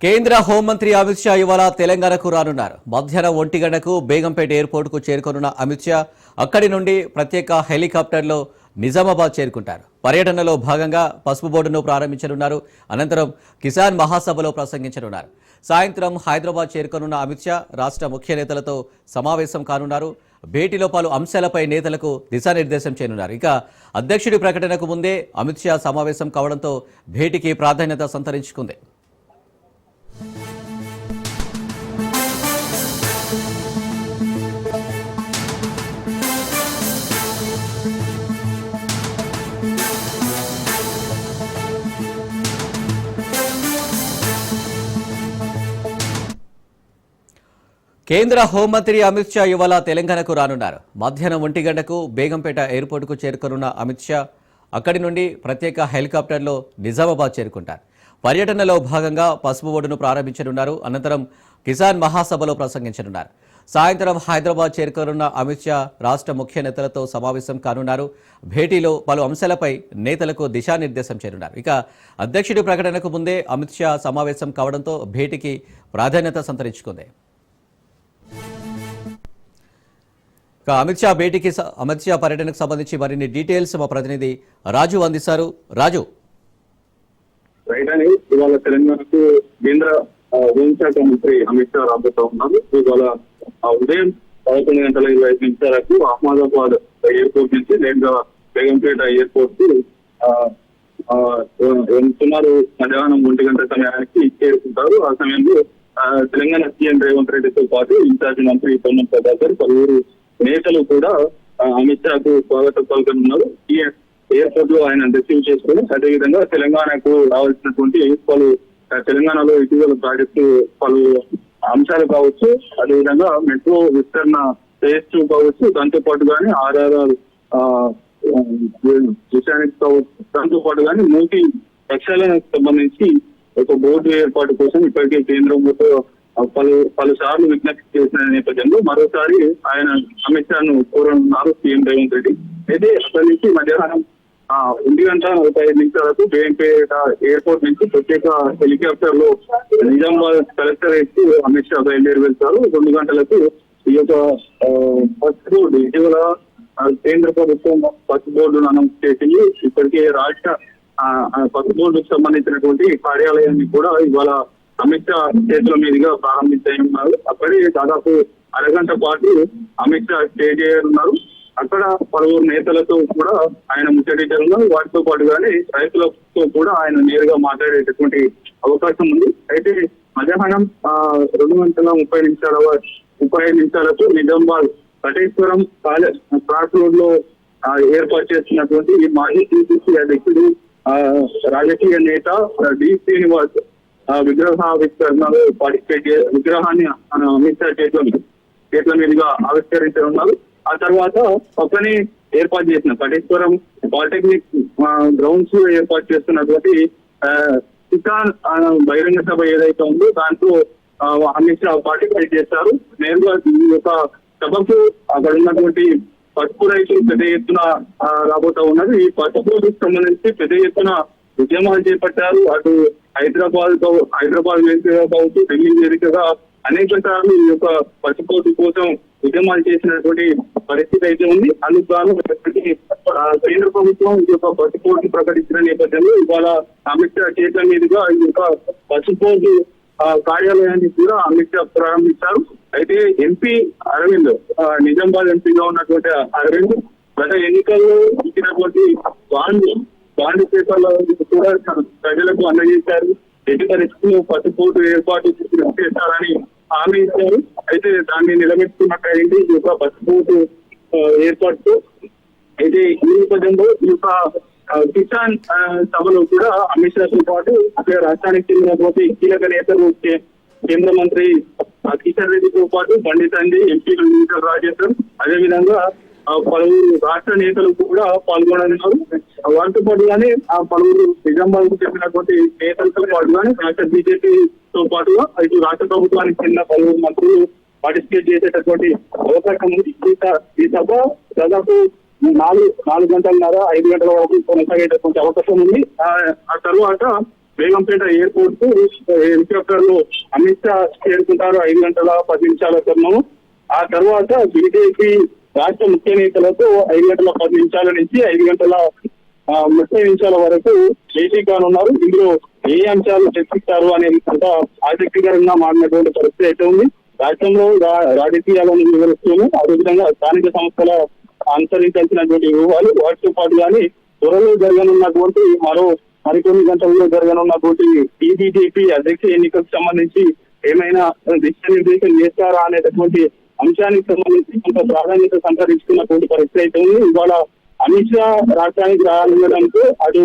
కేంద్ర హోంమంత్రి అమిత్ షా ఇవాళ తెలంగాణకు రానున్నారు. మధ్యాహ్నం 1 గంటకు బేగంపేట ఎయిర్పోర్టుకు చేరుకోనున్న అమిత్ షా అక్కడి నుండి ప్రత్యేక హెలికాప్టర్లో నిజామాబాద్ చేరుకుంటారు. పర్యటనలో భాగంగా పసుపు బోర్డును ప్రారంభించనున్నారు. అనంతరం కిసాన్ మహాసభలో ప్రసంగించనున్నారు. సాయంత్రం హైదరాబాద్ చేరుకోనున్న అమిత్ షా రాష్ట్ర ముఖ్య నేతలతో సమావేశం కానున్నారు. భేటీలో పలు అంశాలపై నేతలకు దిశానిర్దేశం చేయనున్నారు. ఇక అధ్యక్షుడి ప్రకటనకు ముందే అమిత్ షా సమావేశం కావడంతో భేటీకి ప్రాధాన్యత సంతరించుకుంది. కేంద్ర హోంమంత్రి అమిత్ షా ఇవాళ తెలంగాణకు రానున్నారు. మధ్యాహ్నం 1 గంటకు బేగంపేట ఎయిర్పోర్టుకు చేరుకోనున్న అమిత్ షా అక్కడి నుండి ప్రత్యేక హెలికాప్టర్లో నిజామాబాద్ చేరుకుంటారు. పర్యటనలో భాగంగా పసుపు బోర్డును ప్రారంభించనున్నారు. అనంతరం కిసాన్ మహాసభలో ప్రసంగించనున్నారు. సాయంత్రం హైదరాబాద్ చేరుకోనున్న అమిత్ షా రాష్ట్ర ముఖ్య నేతలతో సమావేశం కానున్నారు. భేటీలో పలు అంశాలపై నేతలకు దిశానిర్దేశం చేయనున్నారు. ఇక అధ్యక్షుడి ప్రకటనకు ముందే అమిత్ షా సమావేశం కావడంతో భేటీకి ప్రాధాన్యత సంతరించుకుంది. అమిత్ షా పర్యటనకు సంబంధించి మరిన్ని డీటెయిల్స్ మా ప్రతినిధి రాజు అందిస్తారు. రాజు, ఇవాళ తెలంగాణకు కేంద్ర హోంశాఖ మంత్రి అమిత్ షా రాబోతా ఉన్నారు. ఇవాళ ఉదయం 11:25 అహ్మదాబాద్ ఎయిర్పోర్ట్ నుంచి నేరుగా బేగంపేట ఎయిర్పోర్ట్ కు సుమారు మధ్యాహ్నం 1 గంట సమయానికి చేరుకుంటారు. ఆ సమయంలో తెలంగాణ సీఎం రేవంత్ రెడ్డితో పాటు ఇన్ఛార్జి మంత్రి పొన్నం ప్రభాకర్, పలువురు నేతలు కూడా అమిత్ షాకు స్వాగతం పలుకనున్నారు. ఈ ఎయిర్పోర్ట్ లో ఆయన రిసీవ్ చేసుకుని అదేవిధంగా తెలంగాణకు రావాల్సినటువంటి పలు తెలంగాణలో ఇటీవల ప్రాజెక్టు పలు అంశాలు కావచ్చు, అదేవిధంగా మెట్రో విస్తరణ ఫేజ్ 2 కావచ్చు, దాంతో పాటుగానే RRR విషయానికి కావచ్చు, దాంతో పాటుగానే మూటి ప్రక్షాళనకు సంబంధించి ఒక బోర్డు ఏర్పాటు కోసం ఇప్పటికే కేంద్రంతో పలు సార్లు విజ్ఞప్తి చేసిన నేపథ్యంలో మరోసారి ఆయన అమిత్ షాను కోరనున్నారు సీఎం రేవంత్ రెడ్డి. అయితే అక్కడి నుంచి మధ్యాహ్నం 1:45 బేగంపేట ఎయిర్పోర్ట్ నుంచి ప్రత్యేక హెలికాప్టర్ లో నిజామాబాద్ కలెక్టరేట్ కు అమిత్ షా బయలుదేరి వెళ్తారు. 2 గంటలకు ఈ యొక్క పసుపు బోర్డు ఇటీవల కేంద్ర ప్రభుత్వం పసుపు బోర్డును అనౌన్స్ చేసింది. ఇప్పటికే రాష్ట్ర పసుపు బోర్డుకు సంబంధించినటువంటి కార్యాలయాన్ని కూడా ఇవాళ అమిత్ షా చేతుల మీదుగా ప్రారంభించనున్నారు. అక్కడే దాదాపు అరగంట పాటు అమిత్ షా స్టే చేయనున్నారు. అక్కడ పలువురు నేతలతో కూడా ఆయన ముచ్చటించనున్నారు. వాటితో పాటుగానే రైతులతో కూడా ఆయన నేరుగా మాట్లాడేటటువంటి అవకాశం ఉంది. అయితే మధ్యాహ్నం 2:35 నిమిషాలకు నిజామాబాద్ కటేశ్వరం క్రాస్ రోడ్ లో ఏర్పాటు చేస్తున్నటువంటి ఈ మాజీ టీపీసీ అధ్యక్షుడు రాజకీయ నేత డి శ్రీనివాస్ విగ్రహావిష్కరణలో పార్టిసిపేట్ విగ్రహాన్ని అమిత్ షా చేతుల మీదుగా ఆవిష్కరించనున్నారు. ఆ తర్వాత పక్కనే ఏర్పాటు చేసిన కటేశ్వరం పాలిటెక్నిక్ గ్రౌండ్స్ లో ఏర్పాటు చేస్తున్నటువంటి కిసాన్ బహిరంగ సభ ఏదైతే ఉందో దాంట్లో అమిత్ షా పార్టిసిపేట్ చేస్తారు. నేరుగా ఈ యొక్క సభకు అక్కడ ఉన్నటువంటి పసుపు రైతులు పెద్ద ఎత్తున రాబోతా ఉన్నారు. ఈ పసుపుకు సంబంధించి పెద్ద ఎత్తున ఉద్యమాలు చేపట్టారు. అటు హైదరాబాద్ వేదికగా కావచ్చు, ఢిల్లీ వేదికగా అనేక సార్లు ఈ యొక్క పసుపు కోసం ఉద్యమాలు చేసినటువంటి పరిస్థితి అయితే ఉంది. అందుకు కేంద్ర ప్రభుత్వం ఈ యొక్క పసుపు ప్రకటించిన నేపథ్యంలో ఇవాళ అమిత్ షా చేతుల మీదుగా ఈ యొక్క పసుపు కార్యాలయాన్ని కూడా అమిత్ షా ప్రారంభించారు. అయితే ఎంపీ అరవింద్, నిజామాబాద్ ఎంపీగా ఉన్నటువంటి అరవింద్ గత ఎన్నికల్లో ఇచ్చినటువంటి బాండ్ పేపర్ల కూడా ప్రజలకు అందజేశారు. ఎట్టి పరిస్థితుల్లో పసుపు ఏర్పాటు చేస్తారని హామీ ఇచ్చారు. అయితే దాన్ని నిలబెట్టుకున్నట్టయింది ఈ యొక్క పసుపు ఏర్పాటు. అయితే ఈ నేపథ్యంలో ఈ యొక్క కిసాన్ సభలో కూడా అమిత్ షాతో పాటు అక్కడ రాష్ట్రానికి చెందినటువంటి కీలక నేతలు కేంద్ర మంత్రి కిషన్ రెడ్డితో పాటు బండి సంజయ్, ఎంపీలు ఈటల రాజేందర్, అదేవిధంగా పలువురు రాష్ట్ర నేతలు కూడా పాల్గొననున్నారు. వాటితో పాటుగానే పలువురు నిజామాబాద్ కు చెప్పినటువంటి నేతలతో పాటుగానే రాష్ట్ర బీజేపీతో పాటుగా ఇటు రాష్ట్ర ప్రభుత్వానికి చెందిన పలువురు మంత్రులు పార్టిసిపేట్ చేసేటటువంటి అవకాశం ఉంది. ఈ సభ దాదాపు 4 గంటలన్నర 5 గంటల వరకు కొనసాగేటటువంటి అవకాశం ఉంది. ఆ తర్వాత బేగంపేట ఎయిర్పోర్ట్ కు హెలికాప్టర్ లో అమిత్ షా చేరుకుంటారు 5:10 తరుణము. ఆ తర్వాత బీజేపీ రాష్ట్ర ముఖ్య నేతలతో 5:10 నుంచి 5:30 వరకు భేటీ కానున్నారు. ఇందులో ఏ అంశాలు చర్చిస్తారు అనేది కొంత ఆసక్తికరంగా మారినటువంటి పరిస్థితి అయితే ఉంది. రాష్ట్రంలో రాజకీయాలను వివరిస్తూనే అదేవిధంగా స్థానిక సంస్థల అనుసరించాల్సినటువంటి వ్యూహాలు వాటితో పాటు కానీ త్వరలో జరగనున్నటువంటి మరికొన్ని గంటల్లో జరగనున్నటువంటి బీజేపీ అధ్యక్ష ఎన్నికలకు సంబంధించి ఏమైనా దిశానిర్దేశం చేస్తారా అనేటటువంటి అంశానికి సంబంధించి కొంత ప్రాధాన్యత సంతరించుకున్నటువంటి పరిస్థితి అయితే ఉంది. ఇవాళ అమిత్ షా రాష్ట్రానికి రావాలనడంతో అటు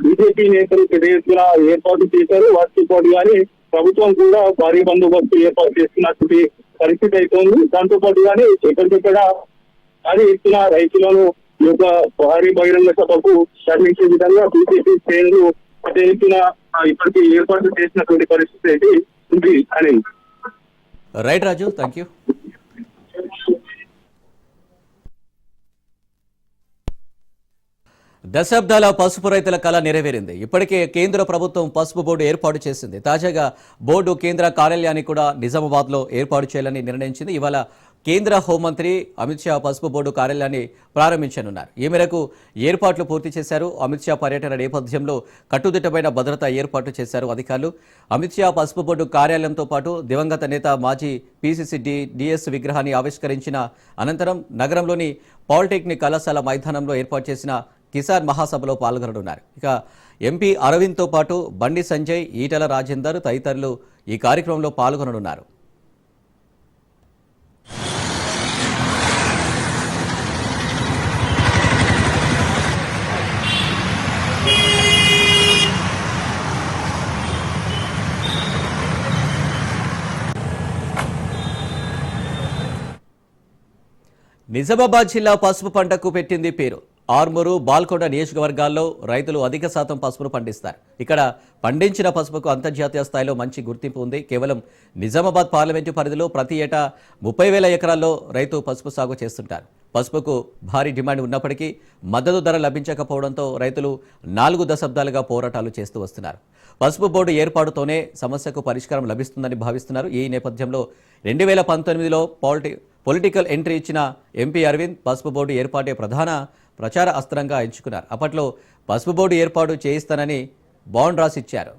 బీజేపీ నేతలు పెద్ద ఎత్తున ఏర్పాటు చేశారు. వాటితో పాటు కానీ ప్రభుత్వం కూడా భారీ బందోబస్తు ఏర్పాటు చేస్తున్నటువంటి పరిస్థితి అయితే ఉంది. దాంతో పాటు కానీ ఎక్కడికెక్కడ భారీ ఎత్తున రైతులను ఈ యొక్క భారీ బహిరంగ సభకు తరలించే విధంగా బీజేపీ శ్రేణులు పెద్ద ఎత్తున ఇప్పటికీ ఏర్పాటు చేసినటువంటి పరిస్థితి అయితే ఉంది అని. Right Raju, thank you. దశాబ్దాల పసుపు రైతుల కళ నెరవేరింది. ఇప్పటికే కేంద్ర ప్రభుత్వం పసుపు బోర్డు ఏర్పాటు చేసింది. తాజాగా బోర్డు కేంద్ర కార్యాలయాన్ని కూడా నిజామాబాద్లో ఏర్పాటు చేయాలని నిర్ణయించింది. ఇవాళ కేంద్ర హోంమంత్రి అమిత్ షా పసుపు బోర్డు కార్యాలయాన్ని ప్రారంభించనున్నారు. ఈ మేరకు ఏర్పాట్లు పూర్తి చేశారు. అమిత్ షా పర్యటన నేపథ్యంలో కట్టుదిట్టమైన భద్రతా ఏర్పాట్లు చేశారు అధికారులు. అమిత్ షా పసుపు బోర్డు కార్యాలయంతో పాటు దివంగత నేత మాజీ పీసీసీ డిఎస్ విగ్రహాన్ని ఆవిష్కరించిన అనంతరం నగరంలోని పాలిటెక్నిక్ కళాశాల మైదానంలో ఏర్పాటు చేసిన కిసాన్ మహాసభలో పాల్గొననున్నారు. ఇక ఎంపీ అరవింద్తో పాటు బండి సంజయ్, ఈటల రాజేందర్ తదితరులు ఈ కార్యక్రమంలో పాల్గొననున్నారు. నిజామాబాద్ జిల్లా పసుపు పంటకు పెట్టింది పేరు. ఆర్మూరు, బాల్కొండ నియోజకవర్గాల్లో రైతులు అధిక శాతం పసుపును పండిస్తారు. ఇక్కడ పండించిన పసుపుకు అంతర్జాతీయ స్థాయిలో మంచి గుర్తింపు ఉంది. కేవలం నిజామాబాద్ పార్లమెంటు పరిధిలో ప్రతి ఏటా 30,000 ఎకరాల్లో రైతు పసుపు సాగు చేస్తుంటారు. పసుపుకు భారీ డిమాండ్ ఉన్నప్పటికీ మద్దతు ధర లభించకపోవడంతో రైతులు 4 దశాబ్దాలుగా పోరాటాలు చేస్తూ వస్తున్నారు. పసుపు బోర్డు ఏర్పాటుతోనే సమస్యకు పరిష్కారం లభిస్తుందని భావిస్తున్నారు. ఈ నేపథ్యంలో 2019లో పొలిటికల్ ఎంట్రీ ఇచ్చిన ఎంపీ అరవింద్ పసుపు బోర్డు ఏర్పాటే ప్రధాన ప్రచార అస్త్రంగా ఎంచుకున్నారు. అప్పట్లో పసుపు బోర్డు ఏర్పాటు చేయిస్తానని బాండ్ రాసిచ్చారు.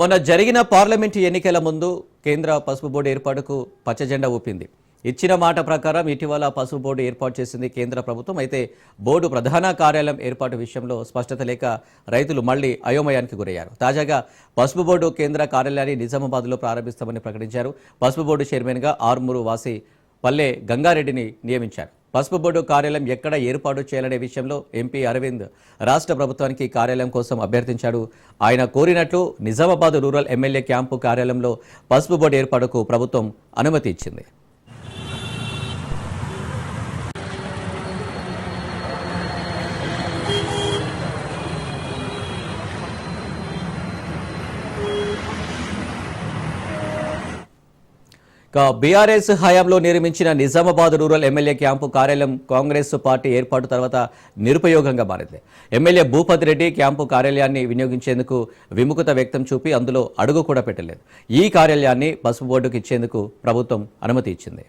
మొన్న జరిగిన పార్లమెంటు ఎన్నికల ముందు కేంద్ర పసుపు బోర్డు ఏర్పాటుకు పచ్చజెండా ఊపింది. ఇచ్చిన మాట ప్రకారం ఇటీవల పసుపు బోర్డు ఏర్పాటు చేసింది కేంద్ర ప్రభుత్వం. అయితే బోర్డు ప్రధాన కార్యాలయం ఏర్పాటు విషయంలో స్పష్టత లేక రైతులు మళ్లీ అయోమయానికి గురయ్యారు. తాజాగా పసుపు బోర్డు కేంద్ర కార్యాలయాన్ని నిజామాబాద్లో ప్రారంభిస్తామని ప్రకటించారు. పసుపు బోర్డు చైర్మన్గా ఆర్మూరు వాసి పల్లె గంగారెడ్డిని నియమించారు. పసుపు బోర్డు కార్యాలయం ఎక్కడ ఏర్పాటు చేయాలనే విషయంలో ఎంపీ అరవింద్ రాష్ట్ర ప్రభుత్వానికి కార్యాలయం కోసం అభ్యర్థించాడు. ఆయన కోరినట్లు నిజామాబాద్ రూరల్ ఎమ్మెల్యే క్యాంపు కార్యాలయంలో పసుపు బోర్డు ఏర్పాటుకు ప్రభుత్వం అనుమతి ఇచ్చింది. బీఆర్ఎస్ హయాంలో నిర్మించిన నిజామాబాద్ రూరల్ ఎమ్మెల్యే క్యాంపు కార్యాలయం కాంగ్రెస్ పార్టీ ఏర్పాటు తర్వాత నిరుపయోగంగా మారింది. ఎమ్మెల్యే భూపతి రెడ్డి క్యాంపు కార్యాలయాన్ని వినియోగించేందుకు విముఖత వ్యక్తం చూపి అందులో అడుగు కూడా పెట్టలేదు. ఈ కార్యాలయాన్ని పసుపు బోర్డుకు ఇచ్చేందుకు ప్రభుత్వం అనుమతి ఇచ్చింది.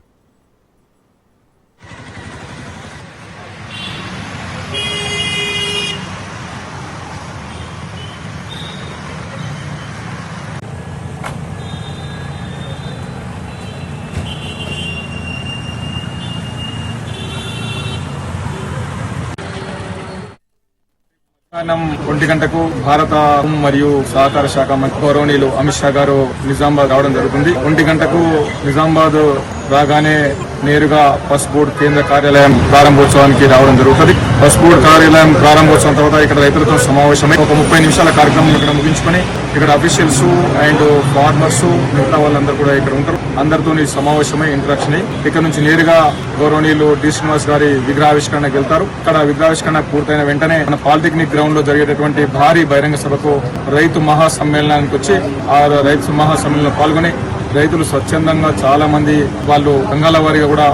మధ్యాహ్నం 1 గంటకు భారత మరియు సహకార శాఖ మంత్రి గౌరవనీయులు అమిత్ షా గారు నిజామాబాద్ రావడం జరుగుతుంది. 1 గంటకు నిజామాబాద్ రాగానే నేరుగా పసుపు బోర్డు కేంద్ర కార్యాలయం ప్రారంభోత్సవానికి రావడం జరుగుతుంది. పసుపు బోర్డు కార్యాలయం ప్రారంభోత్సవం తర్వాత ఇక్కడ రైతులతో సమావేశమై ఒక 30 నిమిషాల కార్యక్రమం ఇక్కడ ముగించుకొని ఇక్కడ అఫీషియల్స్ అండ్ ఫార్మర్స్ మిగతా వాళ్ళందరూ కూడా ఇక్కడ ఉంటారు. అందరితో సమావేశమై ఇంటరాక్షన్ అయ్యి ఇక్కడ నుంచి నేరుగా గౌరవనీయులు డి శ్రీనివాస్ గారి విగ్రహావిష్కరణకు వెళ్తారు. ఇక్కడ విగ్రహావిష్కరణ పూర్తయిన వెంటనే మన పాలిటెక్నిక్ గ్రౌండ్ లో జరిగేటటువంటి భారీ బహిరంగ సభకు రైతు మహాసమ్మేళనానికి వచ్చి ఆ రైతు మహాసమ్మేళనంలో పాల్గొని రైతులు స్వచ్ఛందంగా చాలా మంది వాళ్ళు రంగాల వారిగా కూడా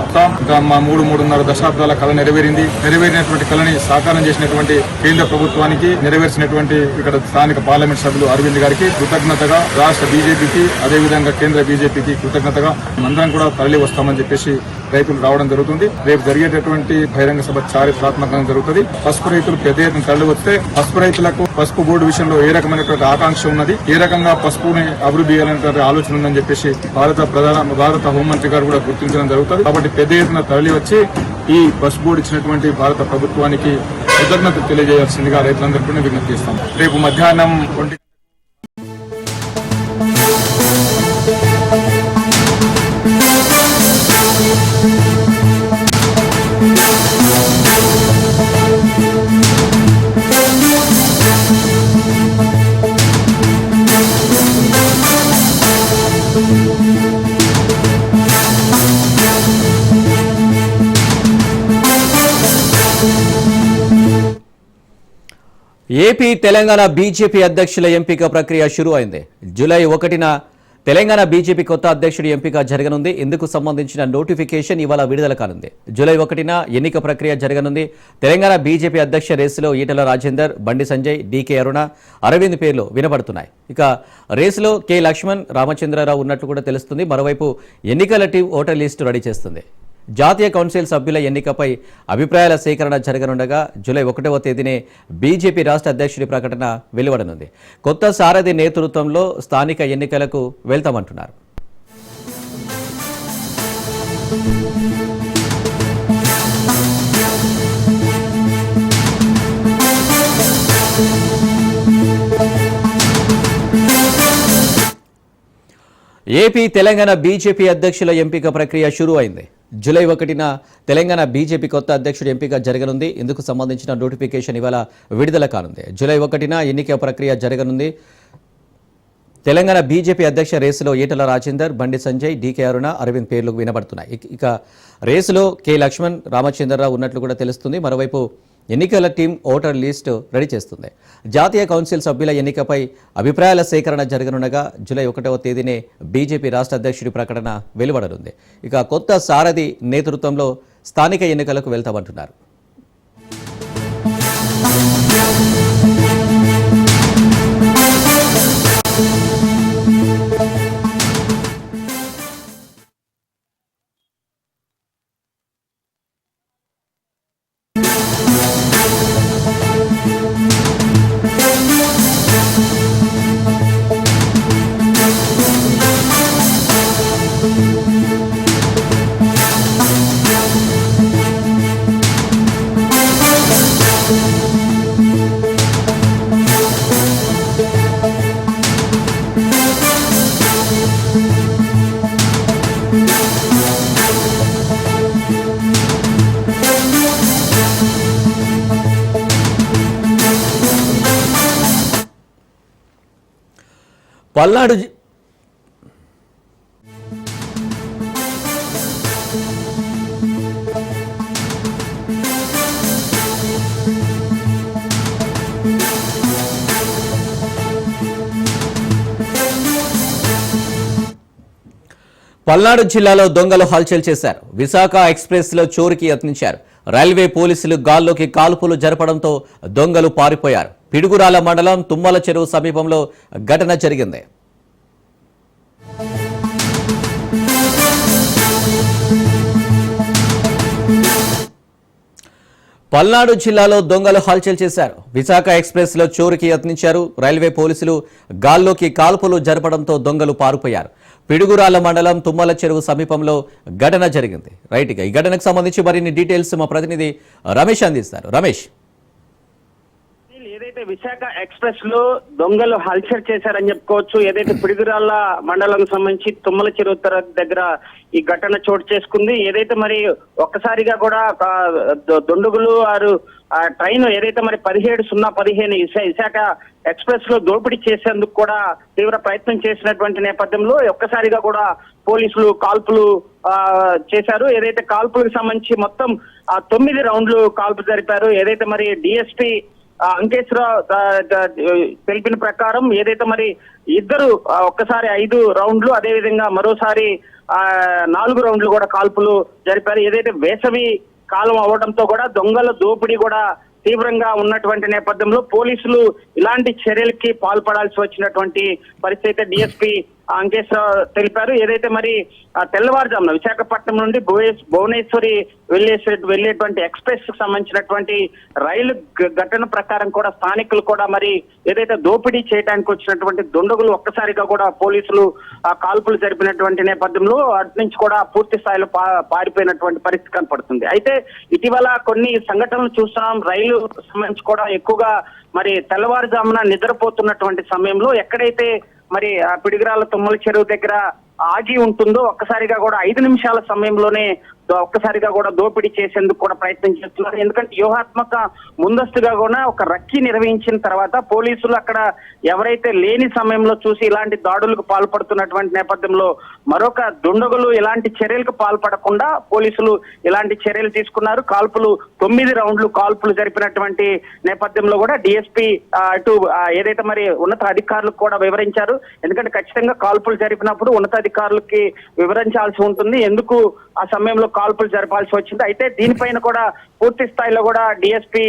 మా 3-3.5 దశాబ్దాల కళ నెరవేరినటువంటి కళని సాకారం చేసినటువంటి కేంద్ర ప్రభుత్వానికి నెరవేర్చినటువంటి ఇక్కడ స్థానిక పార్లమెంట్ సభ్యులు అరవింద్ గారికి కృతజ్ఞతగా, రాష్ట్ర బీజేపీకి అదేవిధంగా కేంద్ర బీజేపీకి కృతజ్ఞతగా అందరం కూడా తరలి వస్తామని చెప్పేసి రైతులు రావడం జరుగుతుంది. రేపు జరిగేటటువంటి బహిరంగ సభ చారిత్రాత్మకంగా జరుగుతుంది. పసుపు రైతులు పెద్ద ఎత్తున తరలి వస్తే పసుపు రైతులకు పసుపు బోర్డు విషయంలో ఏ రకమైనటువంటి ఆకాంక్ష ఉన్నది, ఏ రకంగా పసుపుని అభివృద్ధి చేయాలనేటువంటి ఆలోచన ఉందని చెప్పేసి భారత హోంమంత్రి గారు కూడా గుర్తించడం జరుగుతుంది. కాబట్టి పెద్ద ఎత్తున తరలి వచ్చి ఈ పసుపు బోర్డు ఇచ్చినటువంటి భారత ప్రభుత్వానికి కృతజ్ఞత తెలియజేయాల్సిందిగా రైతులందరికీ విజ్ఞప్తి చేస్తాం. రేపు మధ్యాహ్నం ఏపీ తెలంగాణ బీజేపీ అధ్యక్షుల ఎంపిక ప్రక్రియ షురూ అయింది. జూలై 1న తెలంగాణ బీజేపీ కొత్త అధ్యక్షుడి ఎంపిక జరగనుంది. ఇందుకు సంబంధించిన నోటిఫికేషన్ ఇవాళ విడుదల కానుంది. జూలై 1న ఎన్నిక ప్రక్రియ జరగనుంది. తెలంగాణ బీజేపీ అధ్యక్ష రేసులో ఈటెల రాజేందర్, బండి సంజయ్, డీకే అరుణ, అరవింద్ పేర్లు వినబడుతున్నాయి. ఇక రేసులో కె లక్ష్మణ్, రామచంద్రరావు ఉన్నట్లు కూడా తెలుస్తుంది. మరోవైపు ఎన్నికల టీం ఓటర్ లిస్టు రెడీ చేస్తుంది. జాతీయ కౌన్సిల్ సభ్యుల ఎన్నికపై అభిప్రాయాల సేకరణ జరగనుండగా జూలై 1వ తేదీనే బీజేపీ రాష్ట్ర అధ్యక్షుడి ప్రకటన వెలువడనుంది. కొత్త సారథి నేతృత్వంలో స్థానిక ఎన్నికలకు వెళ్తామంటున్నారు. ఏపీ తెలంగాణ బీజేపీ అధ్యక్షుల ఎంపిక ప్రక్రియ షురూ అయింది. జూలై 1న తెలంగాణ బీజేపీ కొత్త అధ్యక్షుడి ఎంపిక జరగనుంది. ఇందుకు సంబంధించిన నోటిఫికేషన్ ఇవాళ విడుదల కానుంది. జూలై 1న ఎన్నిక ప్రక్రియ జరగనుంది. తెలంగాణ బీజేపీ అధ్యక్ష రేసులో ఈటెల రాజేందర్, బండి సంజయ్, డీకే అరుణ, అరవింద్ పేర్లు వినబడుతున్నాయి. ఇక రేసులో కె లక్ష్మణ్, రామచంద్రరావు ఉన్నట్లు కూడా తెలుస్తుంది. మరోవైపు ఎన్నికల టీం ఓటర్ లిస్టు రెడీ చేస్తుంది. జాతీయ కౌన్సిల్ సభ్యుల ఎన్నికపై అభిప్రాయాల సేకరణ జరగనుండగా జూలై 1వ తేదీనే బీజేపీ రాష్ట్ర అధ్యక్షుడి ప్రకటన వెలువడనుంది. ఇక కొత్త సారథి నేతృత్వంలో స్థానిక ఎన్నికలకు వెళ్తామంటున్నారు. పల్నాడు జిల్లాలో దొంగలు హల్చల్ చేశారు. విశాఖ ఎక్స్ప్రెస్లో చోరీకి యత్నించారు. రైల్వే పోలీసులు గాల్లోకి కాల్పులు జరపడంతో దొంగలు పారిపోయారు. పిడుగురాల మండలం తుమ్మల చెరువు సమీపంలో ఘటన జరిగింది. పల్నాడు జిల్లాలో దొంగలు హల్చల్ చేశారు. విశాఖ ఎక్స్ప్రెస్లో చోరీకి యత్నించారు. రైల్వే పోలీసులు గాల్లోకి కాల్పులు జరపడంతో దొంగలు పారిపోయారు. పిడుగురాల మండలం తుమ్మల చెరువు సమీపంలో ఘటన జరిగింది. రైట్, ఈ ఘటనకు సంబంధించి మరిన్ని డీటెయిల్స్ మా ప్రతినిధి రమేష్ అందిస్తారు. రమేష్, ఏదైతే విశాఖ ఎక్స్ప్రెస్ లో దొంగలు హల్చల్ చేశారని చెప్పుకోవచ్చు. ఏదైతే పిడుగురాళ్ల మండలం సంబంధించి తుమ్మల చెరువు దగ్గర ఈ ఘటన చోటు చేసుకుంది. ఏదైతే మరి ఒక్కసారిగా కూడా దుండగులు ట్రైన్ ఏదైతే మరి 17:015 విశాఖ ఎక్స్ప్రెస్ లో దోపిడీ చేసేందుకు కూడా తీవ్ర ప్రయత్నం చేసినటువంటి నేపథ్యంలో ఒక్కసారిగా కూడా పోలీసులు కాల్పులు చేశారు. ఏదైతే కాల్పులకు సంబంధించి మొత్తం 9 రౌండ్లు కాల్పు జరిపారు. ఏదైతే మరి డిఎస్పీ అంకేశ్వరరావు తెలిపిన ప్రకారం ఏదైతే మరి ఇద్దరు ఒక్కసారి 5 రౌండ్లు, అదే విధంగా మరోసారి 4 రౌండ్లు కూడా కాల్పులు జరిపారు. ఏదైతే వేసవి కాలం అవడంతో కూడా దొంగల దోపిడీ కూడా తీవ్రంగా ఉన్నటువంటి నేపథ్యంలో పోలీసులు ఇలాంటి చర్యలకి పాల్పడాల్సి వచ్చినటువంటి పరిస్థితి డిఎస్పీ అంకేశ్వరరావు తెలిపారు. ఏదైతే మరి తెల్లవారుజామున విశాఖపట్నం నుండి భువనేశ్వరి వెళ్లేటువంటి ఎక్స్ప్రెస్ కు సంబంధించినటువంటి రైలు ఘటన ప్రకారం కూడా స్థానికులు కూడా మరి ఏదైతే దోపిడీ చేయడానికి వచ్చినటువంటి దుండగులు ఒక్కసారిగా కూడా పోలీసులు కాల్పులు జరిపినటువంటి నేపథ్యంలో అటు నుంచి కూడా పూర్తి స్థాయిలో పారిపోయినటువంటి పరిస్థితి కనపడుతుంది. అయితే ఇటీవల కొన్ని సంఘటనలు చూస్తున్నాం. రైలు సంబంధించి కూడా ఎక్కువగా మరి తెల్లవారుజామున నిద్రపోతున్నటువంటి సమయంలో ఎక్కడైతే మరి పిడుగురాళ్ల తుమ్మల చెరువు దగ్గర ఆగి ఉంటుందో ఒక్కసారిగా కూడా 5 నిమిషాల సమయంలోనే ఒక్కసారిగా కూడా దోపిడీ చేసేందుకు కూడా ప్రయత్నం చేస్తున్నారు. ఎందుకంటే వ్యూహాత్మక ముందస్తుగా కూడా ఒక రక్కీ నిర్వహించిన తర్వాత పోలీసులు అక్కడ ఎవరైతే లేని సమయంలో చూసి ఇలాంటి దాడులకు పాల్పడుతున్నటువంటి నేపథ్యంలో మరొక దుండగులు ఇలాంటి చర్యలకు పాల్పడకుండా పోలీసులు ఇలాంటి చర్యలు తీసుకున్నారు. కాల్పులు 9 రౌండ్లు కాల్పులు జరిపినటువంటి నేపథ్యంలో కూడా డిఎస్పీ అటు ఏదైతే మరి ఉన్నత అధికారులకు కూడా వివరించారు. ఎందుకంటే ఖచ్చితంగా కాల్పులు జరిపినప్పుడు ఉన్నతాధికారులకి వివరించాల్సి ఉంటుంది, ఎందుకు ఆ సమయంలో కాల్పులు జరపాల్సి వచ్చింది. అయితే దీనిపైన కూడా పూర్తి స్థాయిలో కూడా డిఎస్పీ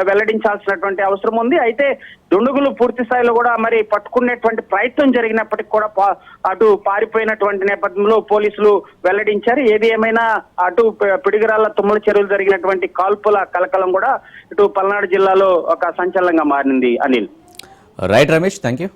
వెల్లడించాల్సినటువంటి అవసరం ఉంది. అయితే దుండగులు పూర్తి స్థాయిలో కూడా మరి పట్టుకునేటువంటి ప్రయత్నం జరిగినప్పటికీ కూడా అటు పారిపోయినటువంటి నేపథ్యంలో పోలీసులు వెల్లడించారు. ఏది ఏమైనా అటు పిడుగురాళ్ల తుమ్మల చెరువులు జరిగినటువంటి కాల్పుల కలకలం కూడా ఇటు పల్నాడు జిల్లాలో ఒక సంచలనంగా మారింది. Anil. Right Ramesh, thank you.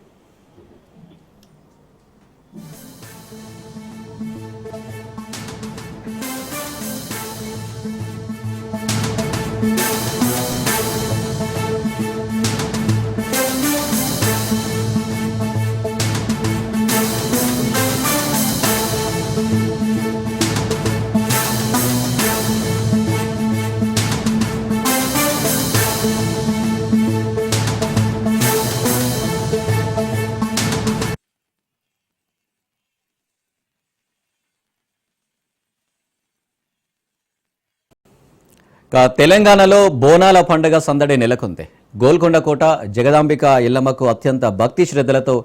తెలంగాణలో బోనాల పండుగ సందడి నెలకొంది. గోల్కొండ కోట జగదాంబిక ఎల్లమ్మకు అత్యంత భక్తి శ్రద్ధలతో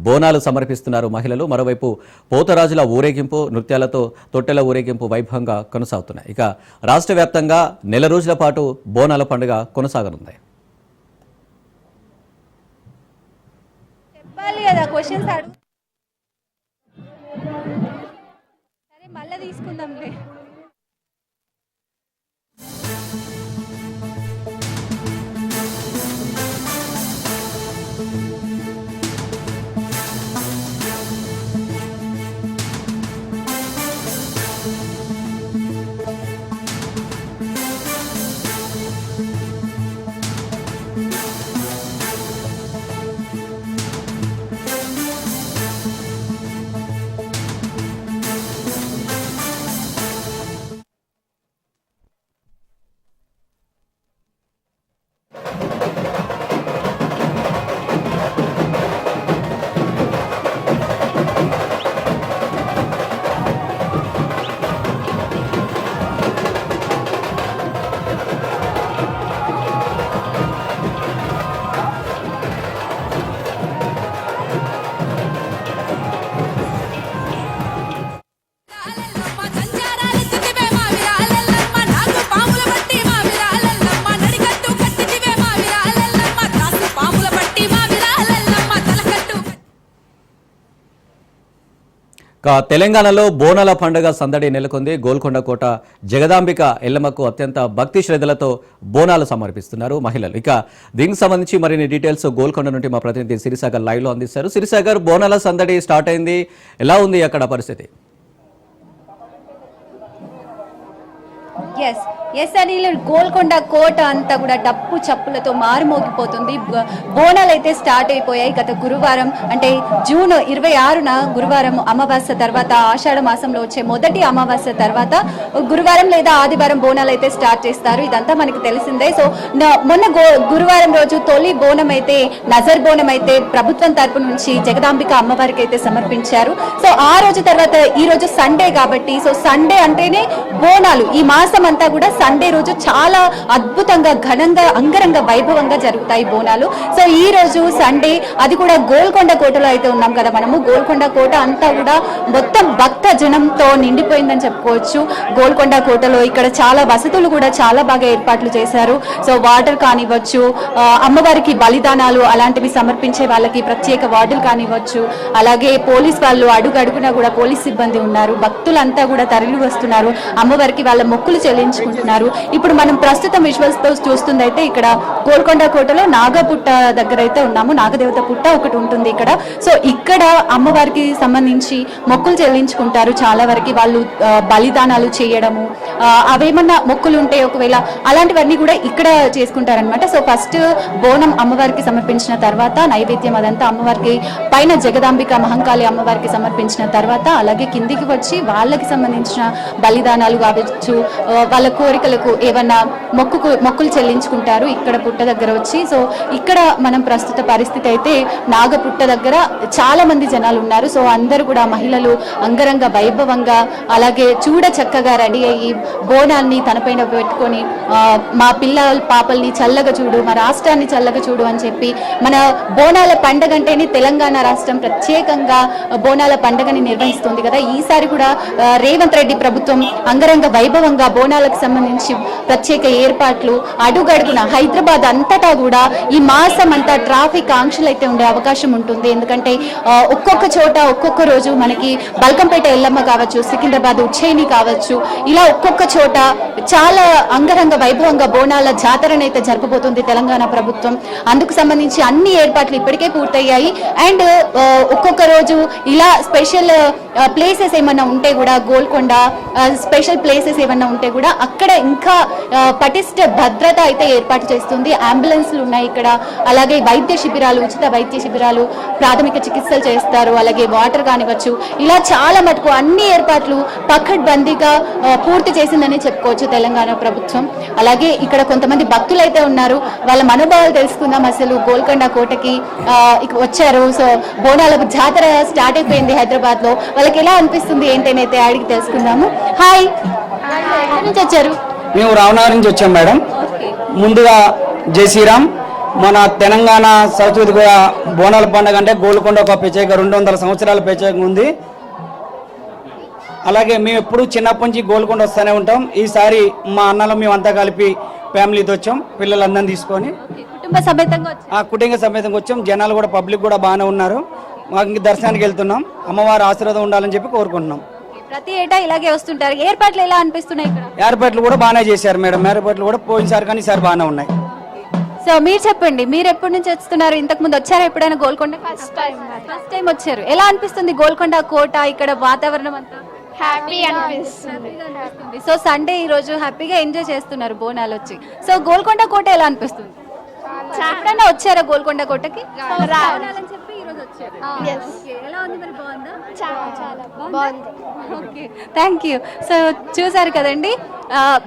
బోనాలు సమర్పిస్తున్నారు మహిళలు. మరోవైపు పోతరాజుల ఊరేగింపు, నృత్యాలతో తొట్టెల ఊరేగింపు వైభవంగా కొనసాగుతున్నాయి. ఇక రాష్ట్ర వ్యాప్తంగా 4 రోజుల పాటు బోనాల పండుగ కొనసాగనుంది. మళ్ళీ తీసుకుందాంలే. తెలంగాణలో బోనాల పండుగ సందడి నెలకొంది. గోల్కొండ కోట జగదాంబిక ఎల్లమ్మకు అత్యంత భక్తి శ్రద్ధలతో బోనాలు సమర్పిస్తున్నారు మహిళలు. ఇక దీనికి సంబంధించి మరిన్ని డీటెయిల్స్ గోల్కొండ నుండి మా ప్రతినిధి సిరిసాగర్ లైవ్ లో అందిస్తారు. సిరిసాగర్, బోనాల సందడి స్టార్ట్ అయింది, ఎలా ఉంది అక్కడ పరిస్థితి? ఎస్ ఎస్ అనిల్, గోల్కొండ కోట అంతా కూడా డప్పు చప్పులతో మారుమోగిపోతుంది. బోనాలు అయితే స్టార్ట్ అయిపోయాయి. గత గురువారం అంటే జూన్ 26న గురువారం అమావాస్య తర్వాత, ఆషాఢ మాసంలో వచ్చే మొదటి అమావాస్య తర్వాత గురువారం లేదా ఆదివారం బోనాలు అయితే స్టార్ట్ చేస్తారు. ఇదంతా మనకి తెలిసిందే. సో మొన్న గురువారం రోజు తొలి బోనం అయితే, నజర్ బోనం అయితే ప్రభుత్వం తరపు నుంచి జగదాంబిక అమ్మవారికి అయితే సమర్పించారు. సో ఆ రోజు తర్వాత ఈ రోజు సండే కాబట్టి, సో సండే అంటేనే బోనాలు. ఈ మాసం అంతా కూడా సండే రోజు చాలా అద్భుతంగా, ఘనంగా, అంగరంగ వైభవంగా జరుగుతాయి బోనాలు. సో ఈ రోజు సండే, అది కూడా గోల్కొండ కోటలో అయితే ఉన్నాం కదా మనము. గోల్కొండ కోట అంతా కూడా మొత్తం భక్త జనంతో నిండిపోయిందని చెప్పుకోవచ్చు. గోల్కొండ కోటలో ఇక్కడ చాలా వసతులు కూడా చాలా బాగా ఏర్పాట్లు చేశారు. సో వాటర్ కానివ్వచ్చు, అమ్మవారికి బలిదానాలు అలాంటివి సమర్పించే వాళ్ళకి ప్రత్యేక వార్డులు కానివ్వచ్చు, అలాగే పోలీస్ వాళ్ళు అడుగడుగునా కూడా పోలీస్ సిబ్బంది ఉన్నారు. భక్తులంతా కూడా తరలి వస్తున్నారు, అమ్మవారికి వాళ్ళ మొక్కులు చెల్లించుకుంటున్నారు. ఇప్పుడు మనం ప్రస్తుతం విజువల్స్ తో చూస్తుందైతే ఇక్కడ గోల్కొండ కోటలో నాగపుట్ట దగ్గర అయితే ఉన్నాము. నాగదేవత పుట్ట ఒకటి ఉంటుంది ఇక్కడ. సో ఇక్కడ అమ్మవారికి సంబంధించి మొక్కులు చెల్లించుకుంటారు. చాలా వరకు వాళ్ళు బలిదానాలు చేయడము, అవేమన్నా మొక్కులు ఉంటే ఒకవేళ అలాంటివన్నీ కూడా ఇక్కడ చేసుకుంటారనమాట. సో ఫస్ట్ బోనం అమ్మవారికి సమర్పించిన తర్వాత నైవేద్యం అదంతా అమ్మవారికి పైన జగదాంబిక మహంకాళి అమ్మవారికి సమర్పించిన తర్వాత, అలాగే కిందికి వచ్చి వాళ్ళకి సంబంధించిన బలిదానాలు కావచ్చు, వాళ్ళ కోరికలకు ఏమన్నా మొక్కులు చెల్లించుకుంటారు ఇక్కడ పుట్ట దగ్గర వచ్చి. సో ఇక్కడ మనం ప్రస్తుత పరిస్థితి అయితే నాగపుట్ట దగ్గర చాలా మంది జనాలు ఉన్నారు. సో అందరూ కూడా మహిళలు అంగరంగ వైభవంగా, అలాగే చూడ చక్కగా రెడీ అయ్యి బోనాల్ని తనపైన పెట్టుకొని, మా పిల్లల పాపల్ని చల్లగా చూడు, మా రాష్ట్రాన్ని చల్లగా చూడు అని చెప్పి, మన బోనాల పండగ అంటేనే తెలంగాణ రాష్ట్రం ప్రత్యేకంగా బోనాల పండగని నిర్వహిస్తుంది కదా. ఈసారి కూడా రేవంత్ రెడ్డి ప్రభుత్వం అంగరంగ వైభవంగా బోనాలకు సంబంధించి ప్రత్యేక ఏర్పాట్లు, అడుగడుగున హైదరాబాద్ అంతటా కూడా ఈ మాసం అంతా ట్రాఫిక్ ఆంక్షలు అయితే ఉండే అవకాశం ఉంటుంది. ఎందుకంటే ఒక్కొక్క చోట ఒక్కొక్క రోజు మనకి బల్కంపేట ఎల్లమ్మ కావచ్చు, సికింద్రాబాద్ ఉజ్జయిని కావచ్చు, ఇలా ఒక్కొక్క చోట చాలా అంగరంగ వైభవంగా బోనాల జాతరనైతే జరపబోతుంది తెలంగాణ ప్రభుత్వం. అందుకు సంబంధించి అన్ని ఏర్పాట్లు ఇప్పటికే పూర్తయ్యాయి. అండ్ ఒక్కొక్క రోజు ఇలా స్పెషల్ ప్లేసెస్ ఏమన్నా ఉంటే కూడా, గోల్కొండ స్పెషల్ ప్లేసెస్ ఏమన్నా ఉంటే కూడా అక్కడ ఇంకా పటిష్ట భద్రత అయితే ఏర్పాటు చేస్తుంది. అంబులెన్స్లు ఉన్నాయి ఇక్కడ, అలాగే వైద్య శిబిరాలు, ఉచిత వైద్య శిబిరాలు, ప్రాథమిక చికిత్సలు చేస్తారు, అలాగే వాటర్ కానివచ్చు, ఇలా చాలా మటుకు అన్ని ఏర్పాట్లు పకడ్బందీగా పూర్తి చేసిందని చెప్పుకోవచ్చు తెలంగాణ ప్రభుత్వం. అలాగే ఇక్కడ కొంతమంది భక్తులు అయితే ఉన్నారు, వాళ్ళ మనోభావాలు తెలుసుకుందాం. అసలు గోల్కొండ కోటకి వచ్చారు, సో బోనాల జాతర స్టార్ట్ అయిపోయింది హైదరాబాద్ లో, వాళ్ళకి ఎలా అనిపిస్తుంది ఏంటనైతే అడిగి తెలుసుకుందాము. హాయ్, ఎక్కడి నుంచి వచ్చారు? మేము రామనగర్ నుంచి వచ్చాం మేడం. ముందుగా జై శ్రీరామ్. మన తెలంగాణ సంస్కృతి కూడా బోనాల పండుగ అంటే గోల్కొండ ఒక ప్రత్యేక 200 సంవత్సరాల ప్రత్యేకంగా ఉంది. అలాగే మేము ఎప్పుడు చిన్నప్పటి నుంచి గోల్కొండ వస్తూనే ఉంటాం. ఈసారి మా అన్నలు మేమంతా కలిపి ఫ్యామిలీతో వచ్చాం, పిల్లలందరినీ తీసుకొని కుటుంబ సమేతంగా వచ్చాం. జనాలు కూడా, పబ్లిక్ కూడా బాగానే ఉన్నారు. మాకు దర్శనానికి వెళ్తున్నాం. అమ్మవారి ఆశీర్వాదం ఉండాలని చెప్పి కోరుకుంటున్నాం. ప్రతి ఏటా ఇలాగే వస్తుంటారు. ఏర్పాట్లు ఎలా అనిపిస్తున్నాయి ఇక్కడ? ఏర్పాట్లు కూడా బాగానే చేశారు మేడం. ఏర్పాట్లు కూడా పోయినసారి కానీ ఈసారి బాగానే ఉన్నాయి. సో మీరు చెప్పండి, మీరు ఎప్పటి నుంచి వస్తున్నారు? ఇంతకు ముందు వచ్చారా ఎప్పుడైనా గోల్కొండ? ఫస్ట్ టైం వచ్చారు. ఎలా అనిపిస్తుంది గోల్కొండ కోట, ఇక్కడ వాతావరణం అంతా? హ్యాపీ అనిపిస్తుంది. సో సండే ఈ రోజు హ్యాపీగా ఎంజాయ్ చేస్తున్నారు బోనాలు వచ్చి. సో గోల్కొండ కోట ఎలా అనిపిస్తుంది? ఎప్పుడైనా వచ్చారా గోల్కొండ కోటకి? చెప్పి ఈ రోజు వచ్చారు. ఎలా ఉంది మరి? బాగుందా? చాలా బాగుంది. Okay, thank you. సో చూసారు కదండి,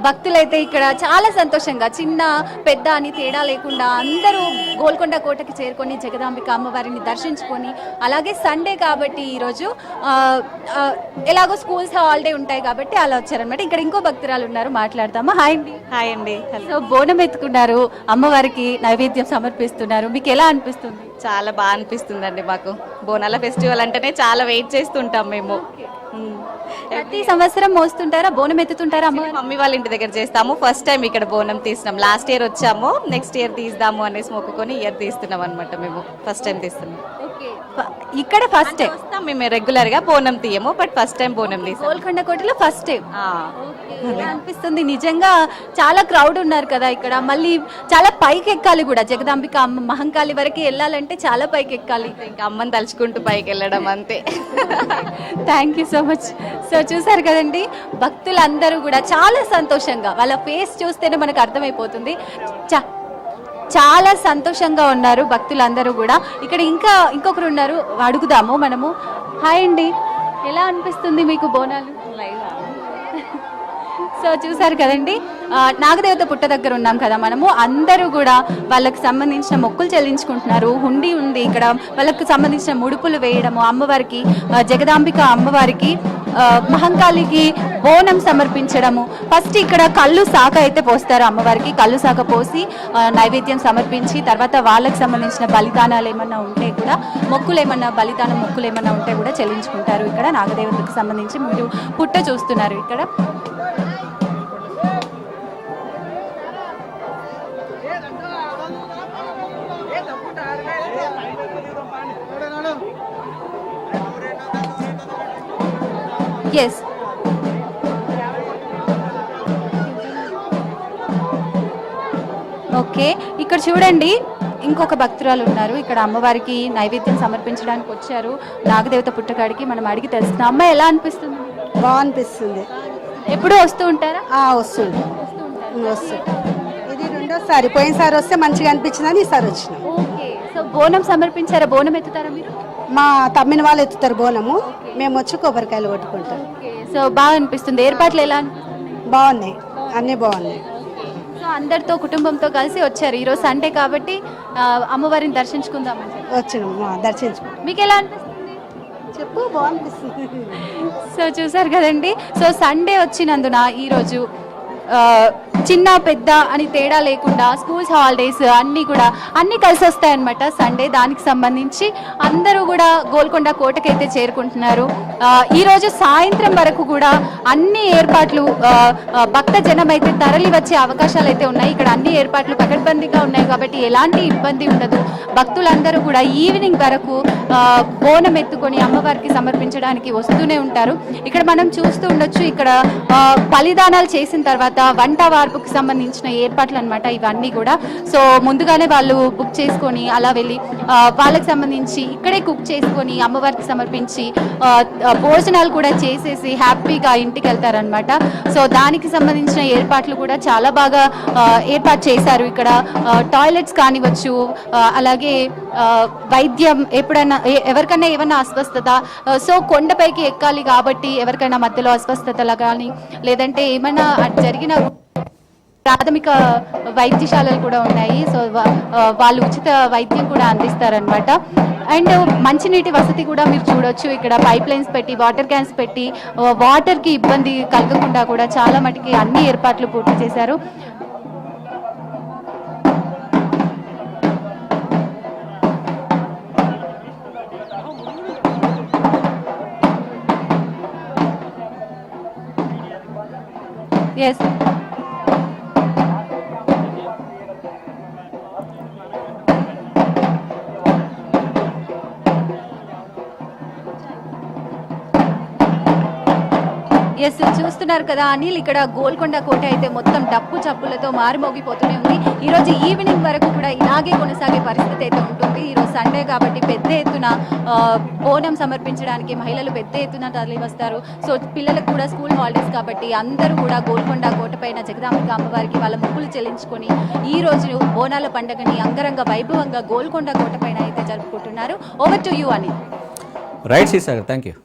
భక్తులైతే ఇక్కడ చాలా సంతోషంగా, చిన్న పెద్ద అని తేడా లేకుండా అందరూ గోల్కొండ కోటకి చేరుకొని జగదాంబిక అమ్మవారిని దర్శించుకొని, అలాగే సండే కాబట్టి ఈరోజు ఎలాగో స్కూల్స్ హాలిడే ఉంటాయి కాబట్టి అలా వచ్చారనమాట. ఇక్కడ ఇంకో భక్తురాలు ఉన్నారు, మాట్లాడతామా. హాయ్ అండి. హాయ్ అండి. సో బోనం ఎత్తుకున్నారు, అమ్మవారికి నైవేద్యం సమర్పిస్తున్నారు, మీకు ఎలా అనిపిస్తుంది? చాలా బాగా అనిపిస్తుందండి. మాకు బోనాల ఫెస్టివల్ అంటేనే చాలా వెయిట్ చేస్తుంటాం మేము. ప్రతి సంవత్సరం మోస్తుంటారా, బోనం ఎత్తుతుంటారా? మమ్మీ వాళ్ళ ఇంటి దగ్గర చేస్తాము. ఫస్ట్ టైం ఇక్కడ బోనం తీసినాం. లాస్ట్ ఇయర్ వచ్చాము, నెక్స్ట్ ఇయర్ తీద్దాము అనేసి మొక్కుకొని ఇయర్ తీస్తున్నాం అనమాట. మేము ఫస్ట్ టైం తీస్తున్నాం. ఓకే, ఇక్కడ ఫస్ట్ టైం వస్తాం మేము రెగ్యులర్ గా బోనం తీయము, బట్ ఫస్ట్ టైం బోనం తీసాం. గోల్కొండ కోటలో ఫస్ట్ టైం అనిపిస్తుంది. నిజంగా చాలా క్రౌడ్ ఉన్నారు కదా ఇక్కడ. మళ్ళీ చాలా పైకి ఎక్కాలి కూడా, జగదాంబిక అమ్మ మహంకాళి వరకు వెళ్ళాలంటే చాలా పైకి ఎక్కాలి. ఇంకా అమ్మని తలుచుకుంటూ పైకి వెళ్ళడం అంతే. Thank you so much. So చూసారు కదండి, భక్తులందరూ కూడా చాలా సంతోషంగా, వాళ్ళ ఫేస్ చూస్తేనే మనకు అర్థమైపోతుంది, చాలా సంతోషంగా ఉన్నారు భక్తులందరూ కూడా. ఇక్కడ ఇంకొకరు ఉన్నారు, అడుగుదాము మనము. హాయ్ అండి, ఎలా అనిపిస్తుంది మీకు బోనాలు? సో చూసారు కదండి, నాగదేవత పుట్ట దగ్గర ఉన్నాం కదా మనము. అందరూ కూడా వాళ్ళకి సంబంధించిన మొక్కులు చెల్లించుకుంటున్నారు. హుండీ ఉంది ఇక్కడ, వాళ్ళకి సంబంధించిన ముడుపులు వేయడము, అమ్మవారికి జగదాంబిక అమ్మవారికి మహంకాళికి బోనం సమర్పించడము. ఫస్ట్ ఇక్కడ కళ్ళు శాఖ అయితే పోస్తారు అమ్మవారికి. కళ్ళు శాఖ పోసి నైవేద్యం సమర్పించి తర్వాత వాళ్ళకి సంబంధించిన బలిదానాలు ఏమన్నా ఉంటే కూడా, మొక్కులు ఏమన్నా బలిదానం మొక్కులు ఏమన్నా ఉంటే కూడా చెల్లించుకుంటారు. ఇక్కడ నాగదేవతకు సంబంధించి మీరు పుట్ట చూస్తున్నారు ఇక్కడ. Yes, okay. ఇక్కడ చూడండి, ఇంకొక భక్తురాలు ఉన్నారు. ఇక్కడ అమ్మవారికి నైవేద్యం సమర్పించడానికి వచ్చారు నాగదేవత పుట్టకాడికి. మనం అడిగి తెలుస్తున్నాం. అమ్మ ఎలా అనిపిస్తుంది? బాగా అనిపిస్తుంది. ఎప్పుడు వస్తూ ఉంటారా? వస్తుంది. ఇది రెండోసారి. పోయినసారి వస్తే మంచిగా అనిపించిందని ఈసారి వచ్చిన. ఓకే. సో బోనం సమర్పించారా? బోనం ఎత్తుతారా మీరు? మా తమ్మిన వాళ్ళు ఎత్తుతారు బోనము, మేము వచ్చి కొబ్బరికాయలు కొట్టుకుంటాం. సో బాగా అనిపిస్తుంది. ఏర్పాట్లు ఎలా అనిపిస్తుంది? బాగున్నాయి, అన్నీ బాగున్నాయి. సో అందరితో కుటుంబంతో కలిసి వచ్చారు. ఈరోజు సండే కాబట్టి అమ్మవారిని దర్శించుకుందామని వచ్చినాము, దర్శించుకుంటాం. మీకు ఎలా అనిపిస్తుంది? చెప్పు, బాగా అనిపిస్తుంది. సో చూసారు కదండి, సో సండే వచ్చినందున ఈరోజు చిన్న పెద్ద అని తేడా లేకుండా స్కూల్స్ హాలిడేస్ అన్నీ కలిసి వస్తాయన్నమాట సండే. దానికి సంబంధించి అందరూ కూడా గోల్కొండ కోటకైతే చేరుకుంటున్నారు. ఈరోజు సాయంత్రం వరకు కూడా అన్ని ఏర్పాట్లు, భక్త జనం అయితే తరలి వచ్చే అవకాశాలు అయితే ఉన్నాయి. ఇక్కడ అన్ని ఏర్పాట్లు పకడ్బందీగా ఉన్నాయి కాబట్టి ఎలాంటి ఇబ్బంది ఉండదు. భక్తులందరూ కూడా ఈవినింగ్ వరకు బోనం ఎత్తుకొని అమ్మవారికి సమర్పించడానికి వస్తూనే ఉంటారు. ఇక్కడ మనం చూస్తూ ఉండొచ్చు, ఇక్కడ బలిదానాలు చేసిన తర్వాత వంట వార్పుకి సంబంధించిన ఏర్పాట్లు అన్నమాట ఇవన్నీ కూడా. సో ముందుగానే వాళ్ళు బుక్ చేసుకొని అలా వెళ్ళి వాళ్ళకి సంబంధించి ఇక్కడే కుక్ చేసుకొని అమ్మవారికి సమర్పించి భోజనాలు కూడా చేసేసి హ్యాపీగా ఇంటికి వెళ్తారనమాట. సో దానికి సంబంధించిన ఏర్పాట్లు కూడా చాలా బాగా ఏర్పాటు చేశారు. ఇక్కడ టాయిలెట్స్ కానివచ్చు, అలాగే వైద్యం, ఎప్పుడైనా ఎవరికైనా ఏమైనా అస్వస్థత, సో కొండపైకి ఎక్కాలి కాబట్టి ఎవరికైనా మధ్యలో అస్వస్థతలు కానీ లేదంటే ఏమైనా జరిగిన ప్రాథమిక వైద్యశాలలు కూడా ఉన్నాయి. సో వాళ్ళు ఉచిత వైద్యం కూడా అందిస్తారనమాట. అండ్ మంచినీటి వసతి కూడా మీరు చూడొచ్చు. ఇక్కడ పైప్ లైన్స్ పెట్టి, వాటర్ క్యాన్స్ పెట్టి, వాటర్కి ఇబ్బంది కలగకుండా కూడా చాలా మటుకి అన్ని ఏర్పాట్లు పూర్తి చేశారు. ఎస్, ఎస్ చూస్తున్నారు కదా అనిల్, ఇక్కడ గోల్కొండ కోట అయితే మొత్తం డప్పు చప్పులతో మారుమోగిపోతూనే ఉంది. ఈరోజు ఈవినింగ్ వరకు కూడా ఇలాగే కొనసాగే పరిస్థితి అయితే ఉంటుంది. ఈరోజు సండే కాబట్టి పెద్ద ఎత్తున బోనం సమర్పించడానికి మహిళలు పెద్ద ఎత్తున తరలి వస్తారు. సో పిల్లలకు కూడా స్కూల్ హాలిడేస్ కాబట్టి అందరూ కూడా గోల్కొండ కోట పైన జగదాంబిక అమ్మవారికి వాళ్ళ మొక్కులు చెల్లించుకొని ఈ రోజు బోనాల పండుగని అంగరంగ వైభవంగా గోల్కొండ కోట పైన అయితే జరుపుకుంటున్నారు. Over to you Anil. Right సీసాగర్, థ్యాంక్ యూ.